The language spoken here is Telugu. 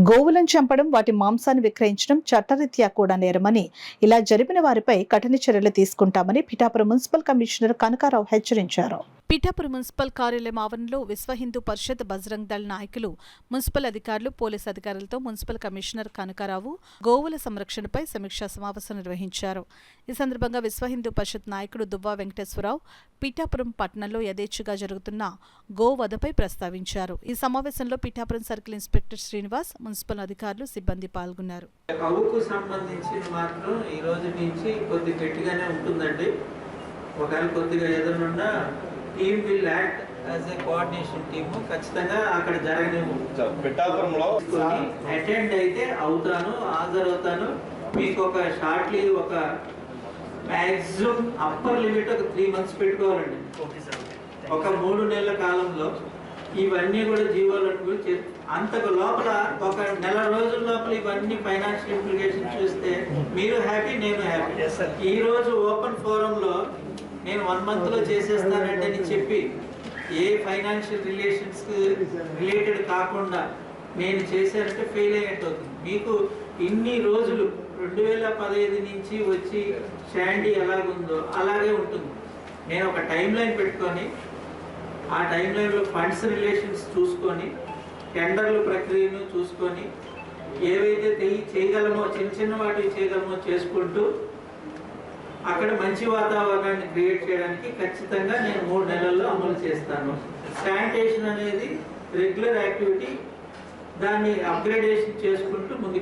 గోవులను చంపడం, వాటి మాంసాన్ని విక్రయించడం చట్టరీత్యా కూడా నేరమని, ఇలా జరిపిన వారిపై కఠిన చర్యలు తీసుకుంటామని పిఠాపురం మున్సిపల్ కమిషనర్ కనకారావు హెచ్చరించారు. పిఠాపురం మున్సిపల్ కార్యాలయం ఆవరణలో విశ్వ హిందూ పరిషత్, బజరంగ్ దళ్ నాయకులు, మున్సిపల్ అధికారులు, పోలీసు అధికారులతో మున్సిపల్ కమిషనర్ కనకారావు గోవుల సంరక్షణపై సమీక్షా సమావేశం నిర్వహించారు. ఈ సందర్భంగా విశ్వ హిందూ పరిషత్ నాయకుడు దువ్వా వెంకటేశ్వరరావు పిఠాపురం పట్టణంలో యథేచ్ఛగా జరుగుతున్న గోవధపై ప్రస్తావించారు. ఈ సమావేశంలో Pithapuram circle inspector Srinivas, municipal అధికారులు, సిబ్బంది పాల్గొన్నారు. కవుకు సంబంధించి మాత్రం ఈ రోజు నుంచి కొద్ది గట్టిగానే ఉంటుందండి. ఒకవేళ కొద్దిగా ఏదైనా team will act as a coordination team ఖచ్చితంగా అక్కడ జరగలేము. పిఠాపురంలో అటెండ్ అయితే అవుతాను, హాజరవుతాను. మీకు ఒక షార్ట్లీ ఒక మ్యాక్సిమం అప్పర్ లిమిట్ ఒక 3 months పెట్టుకోవాలండి. ఒక 3 నెలల కాలంలో ఇవన్నీ కూడా జీవోలను అంతకు లోపల ఒక నెల రోజుల లోపల ఇవన్నీ ఫైనాన్షియల్ ఇంప్లికేషన్ చూస్తే మీరు హ్యాపీ, నేను హ్యాపీ. ఈ రోజు ఓపెన్ ఫోరంలో నేను 1 month లో చేసేస్తానంటే అని చెప్పి ఏ ఫైనాన్షియల్ రిలేషన్స్ రిలేటెడ్ కాకుండా నేను చేశానంటే ఫెయిల్ అయ్యేట్టు అవుతుంది. మీకు ఇన్ని రోజులు 2015 నుంచి వచ్చి షాండీ ఎలాగుందో అలాగే ఉంటుంది. నేను ఒక టైం లైన్ పెట్టుకొని ఆ టైం లైన్లో ఫండ్స్ రిలేషన్స్ చూసుకొని, టెండర్ల ప్రక్రియను చూసుకొని, ఏవైతే చేయగలమో చిన్న చిన్న వాటికి చేయగలమో చేసుకుంటూ అక్కడ మంచి వాతావరణాన్ని క్రియేట్ చేయడానికి ఖచ్చితంగా నేను 3 నెలల్లో అమలు చేస్తాను. శానిటేషన్ అనేది రెగ్యులర్ యాక్టివిటీ, దాన్ని అప్గ్రేడేషన్ చేసుకుంటూ ముందుకు